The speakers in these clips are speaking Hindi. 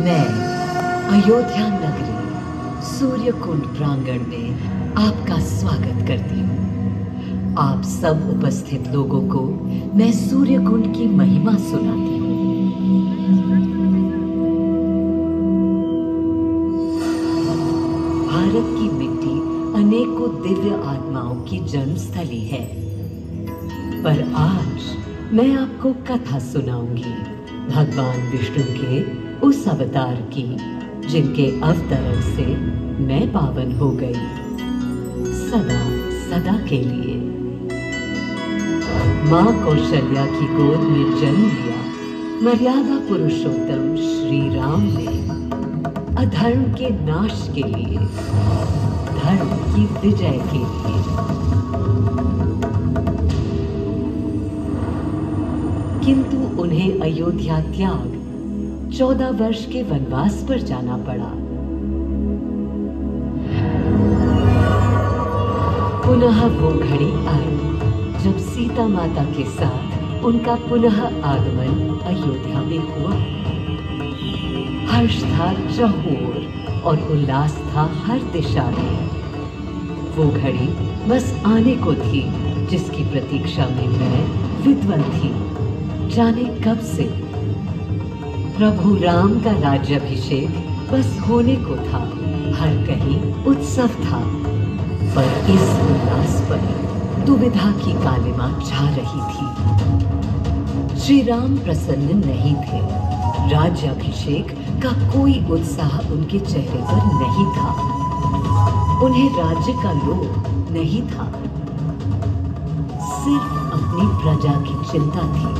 मैं अयोध्या नगरी सूर्यकुंड प्रांगण में आपका स्वागत करती हूँ। आप सब उपस्थित लोगों को मैं सूर्यकुंड की महिमा सुनाती हूँ। भारत की मिट्टी अनेकों दिव्य आत्माओं की जन्मस्थली है, पर आज मैं आपको कथा सुनाऊंगी भगवान विष्णु के उस अवतार की, जिनके अवतरण से मैं पावन हो गई सदा सदा के लिए। माँ कौशल्या की गोद में जन्म लिया मर्यादा पुरुषोत्तम श्री राम ने अधर्म के नाश के लिए, धर्म की विजय के लिए। किंतु उन्हें अयोध्या त्याग 14 वर्ष के वनवास पर जाना पड़ा। पुनः वो घड़ी आई जब सीता माता के साथ उनका पुनः आगमन अयोध्या में हुआ। हर्ष था चहुओर और उल्लास था हर दिशा में। वो घड़ी बस आने को थी जिसकी प्रतीक्षा में मैं विद्वल थी, जाने कब से। प्रभु राम का राज्याभिषेक बस होने को था, हर कहीं उत्सव था, पर इस उल्लास पर दुविधा की कालिमा छा रही थी। श्री राम प्रसन्न नहीं थे। राज्याभिषेक का कोई उत्साह उनके चेहरे पर नहीं था। उन्हें राज्य का लोभ नहीं था, सिर्फ अपनी प्रजा की चिंता थी।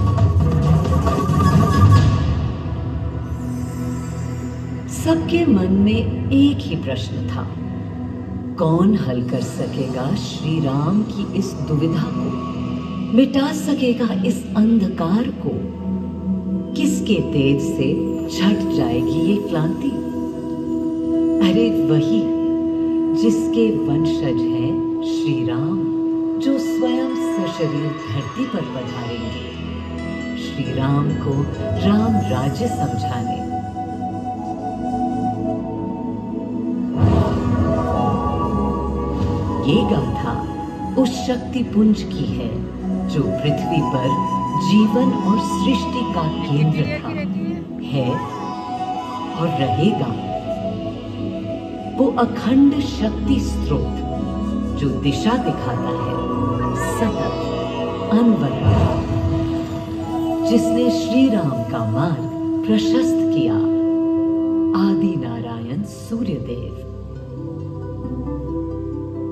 सबके मन में एक ही प्रश्न था, कौन हल कर सकेगा श्री राम की इस दुविधा को, मिटा सकेगा इस अंधकार को? किसके तेज से छट जाएगी ये क्लांति? अरे वही जिसके वंशज हैं श्री राम, जो स्वयं सशरीर धरती पर पधारेंगे श्री राम को राम राज्य समझाने। ये गाथा उस शक्ति पुंज की है जो पृथ्वी पर जीवन और सृष्टि का केंद्र था, है और रहेगा। वो अखंड शक्ति स्रोत जो दिशा दिखाता है सतत अनवरत, जिसने श्री राम का मार्ग प्रशस्त किया, आदि नारायण सूर्यदेव।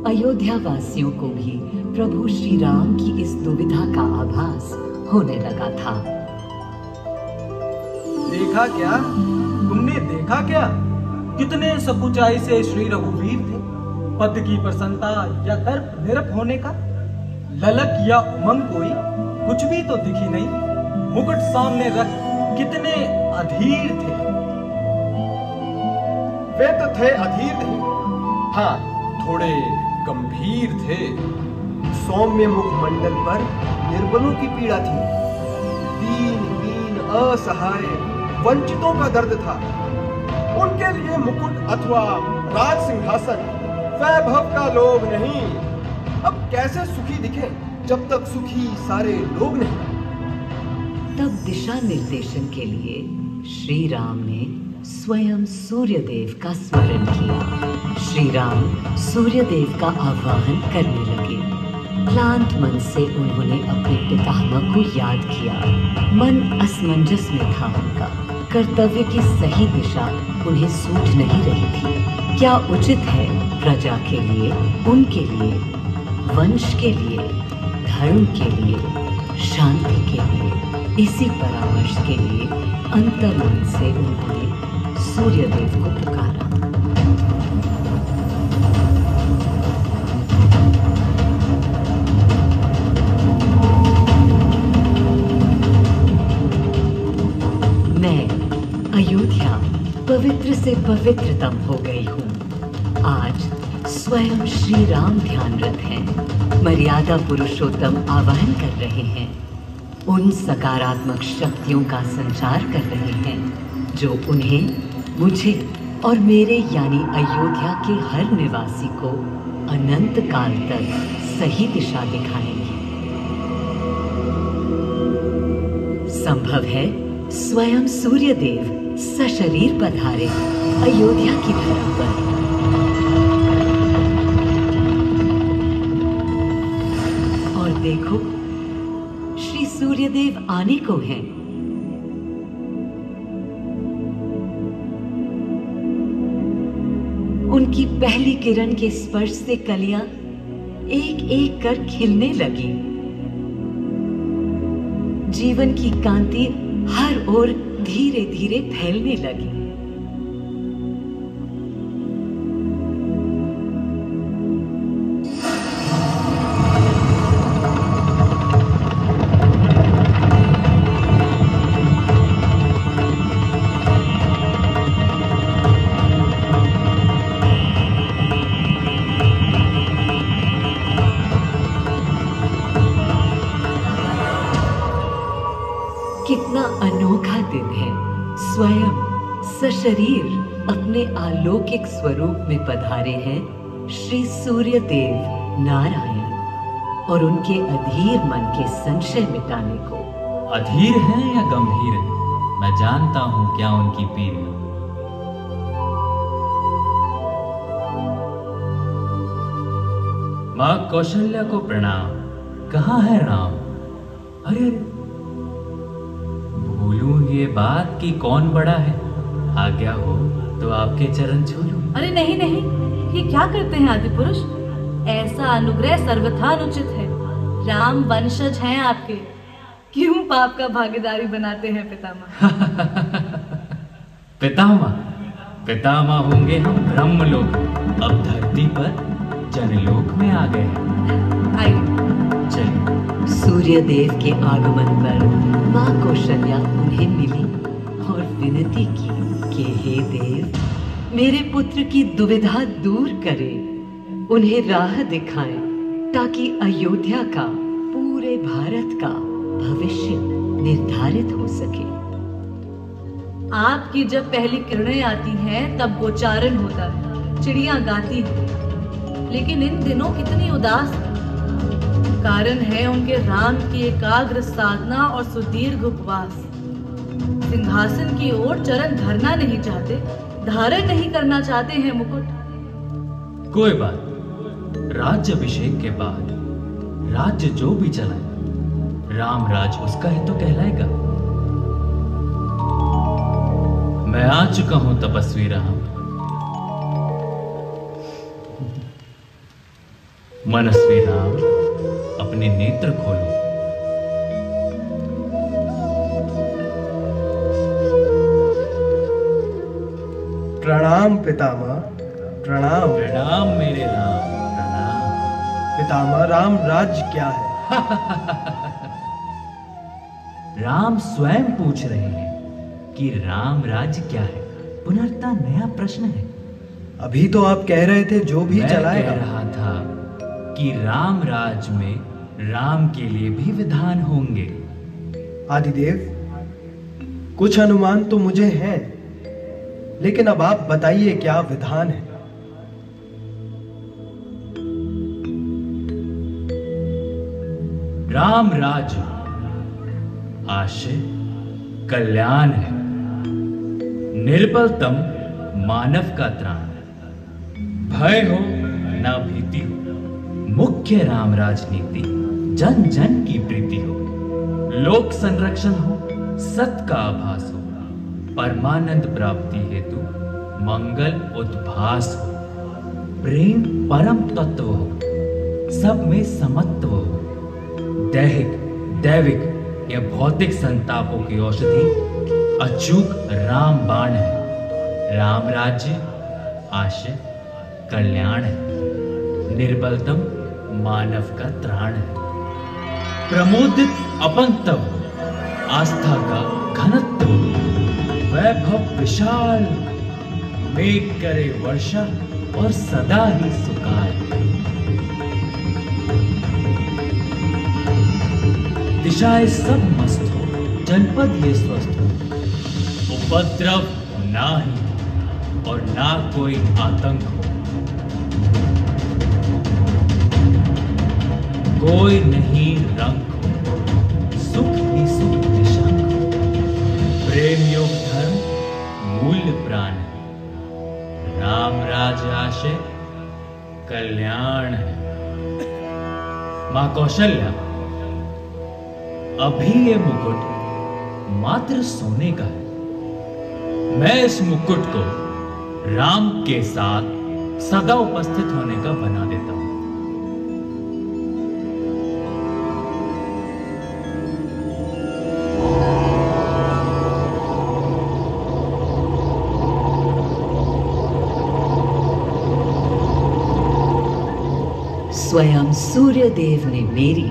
अयोध्या वासियों को भी प्रभु श्री राम की इस दुविधा का आभास होने लगा था। देखा क्या? तुमने देखा क्या? कितने सकुचाई से श्री रघुवीर थे। पद की प्रसन्नता या दर्प निरप होने का ललक या उमंग कोई कुछ भी तो दिखी नहीं। मुकुट सामने रख कितने अधीर थे। वे तो थे अधीर नहीं, हाँ थोड़े गंभीर थे। सौम्य मुखमंडल पर निर्बलों की पीड़ा थी। दीन दीन असहाय वंचितों का दर्द था। उनके लिए मुकुट अथवा राज सिंहासन वैभव का लोभ नहीं। अब कैसे सुखी दिखे जब तक सुखी सारे लोग नहीं। तब दिशा निर्देशन के लिए श्री राम ने स्वयं सूर्यदेव का स्मरण किया। श्री राम सूर्यदेव का आह्वान करने लगे। क्लांत मन से उन्होंने अपने पितामह को याद किया। मन असमंजस में था उनका। कर्तव्य की सही दिशा उन्हें सूझ नहीं रही थी। क्या उचित है प्रजा के लिए, उनके लिए, वंश के लिए, धर्म के लिए, शांति के लिए? इसी परामर्श के लिए अंतर्मन से उन्होंने सूर्यदेव को पुकारा। मैं अयोध्या पवित्र से पवित्रतम हो गई हूँ। आज स्वयं श्री राम ध्यानरत हैं, मर्यादा पुरुषोत्तम आवाहन कर रहे हैं, उन सकारात्मक शक्तियों का संचार कर रहे हैं जो उन्हें मुझे और मेरे यानी अयोध्या के हर निवासी को अनंत काल तक सही दिशा दिखाएंगी। संभव है स्वयं सूर्यदेव सशरीर पधारे अयोध्या की धरा पर। और देखो, श्री सूर्यदेव आने को हैं। उनकी पहली किरण के स्पर्श से कलियां एक एक कर खिलने लगी। जीवन की कांति हर ओर धीरे धीरे फैलने लगी। कितना अनोखा दिन है। स्वयं सशरीर अपने अलौकिक स्वरूप में पधारे हैं श्री सूर्यदेव नारायण, और उनके अधीर मन के संशय मिटाने को। अधीर हैं या गंभीर हैं, मैं जानता हूं क्या उनकी पीर है। मां कौशल्या को प्रणाम। कहाँ है राम? अरे भूलूं ये बात कि कौन बड़ा है। आज्ञा हो तो आपके चरण छू लूं। अरे नहीं नहीं, ये क्या करते हैं आदि पुरुष? ऐसा अनुग्रह सर्वथा अनुचित है। राम वंशज हैं आपके, क्यों पाप का भागीदारी बनाते हैं पितामह? पितामह पितामह होंगे हम ब्रह्मलोक, अब धरती पर जनलोक में आ गए हैं। आइए चलिए। सूर्यदेव के आगमन पर मां कौशल्या उन्हें मिली और विनती की कि हे देव, मेरे पुत्र की दुविधा दूर करें, उन्हें राह दिखाएं, ताकि अयोध्या का, पूरे भारत का भविष्य निर्धारित हो सके। आपकी जब पहली किरणें आती हैं तब गोचारण होता है, चिड़ियां गाती हैं, लेकिन इन दिनों कितनी उदास है। कारण है उनके राम की एकाग्र साधना और सुदीर्घ उपवास। सिंहासन की ओर चरण धरना नहीं चाहते, धारण नहीं करना चाहते हैं मुकुट। कोई बात, राज्य अभिषेक के बाद राज्य जो भी चलाए, राम राज उसका ही तो कहलाएगा। मैं आ चुका हूं तपस्वी राम। मनस्वी राम, अपने नेत्र खोलो। प्रणाम पितामह, प्रणाम। प्रणाम मेरे राम, प्रणाम। पितामह, राम राज्य क्या है? राम स्वयं पूछ रहे हैं कि राम राज्य क्या है। पुनर्ता नया प्रश्न है। अभी तो आप कह रहे थे जो भी मैं चलाएगा। कह रहा था कि राम राज में राम के लिए भी विधान होंगे। आदिदेव, कुछ अनुमान तो मुझे हैं, लेकिन अब आप बताइए क्या विधान है। राम राज्य आशय कल्याण है, निर्बलतम मानव का त्राण। भय हो ना भीति हो, मुख्य राम राजनीति जन जन की प्रीति हो। लोक संरक्षण हो, सत का आभास हो, परमानंद प्राप्ति हेतु मंगल उद्भास हो। प्रेम परम तत्व हो, सब में समत्व हो। दैहिक दैविक या भौतिक संतापों की औषधि अचूक राम बाण है। राम राज्य आशय कल्याण है, निर्बलतम मानव का त्राण है। प्रमोदित अपंतव, आस्था का घनत्व, वैभव विशाल, मेघ करे वर्षा और सदा ही सुकाल। दिशाएं सब मस्त हो, जनपद ये स्वस्थ हो, उपद्रव नाही, और ना कोई आतंक हो। कोई नहीं रंग हो, सुख ही सुख निशंक हो। प्रेम योग धर्म मूल्य प्राण है। राम राज आशय कल्याण है। मां कौशल्या, अभी ये मुकुट मात्र सोने का है। मैं इस मुकुट को राम के साथ सदा उपस्थित होने का बना देता हूं। स्वयं सूर्यदेव ने मेरी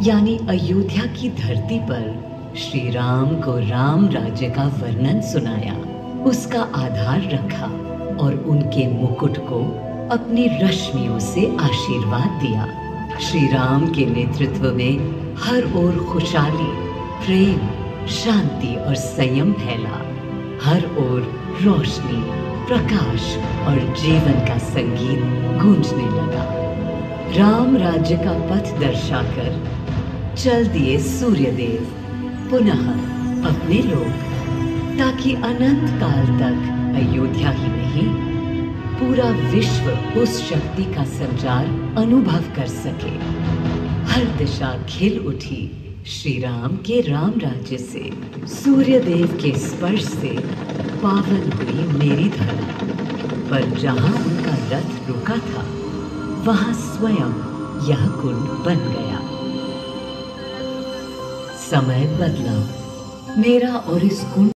यानी अयोध्या की धरती पर श्री राम को राम राज्य का वर्णन सुनाया, उसका आधार रखा और उनके मुकुट को अपनी रश्मियों से आशीर्वाद दिया। श्री राम के नेतृत्व में हर ओर खुशहाली, प्रेम, शांति और संयम फैला। हर ओर रोशनी, प्रकाश और जीवन का संगीत गूंजने लगा। राम राज्य का पथ दर्शाकर चल दिए सूर्यदेव पुनः अपने लोक, ताकि अनंत काल तक अयोध्या ही नहीं पूरा विश्व उस शक्ति का संचार अनुभव कर सके। हर दिशा खिल उठी श्री राम के राम राज्य से। सूर्यदेव के स्पर्श से पावन हुई मेरी धरती, पर जहां उनका रथ रुका था वहां स्वयं यह कुंड बन गया। समय बदला, मेरा और इस कुंड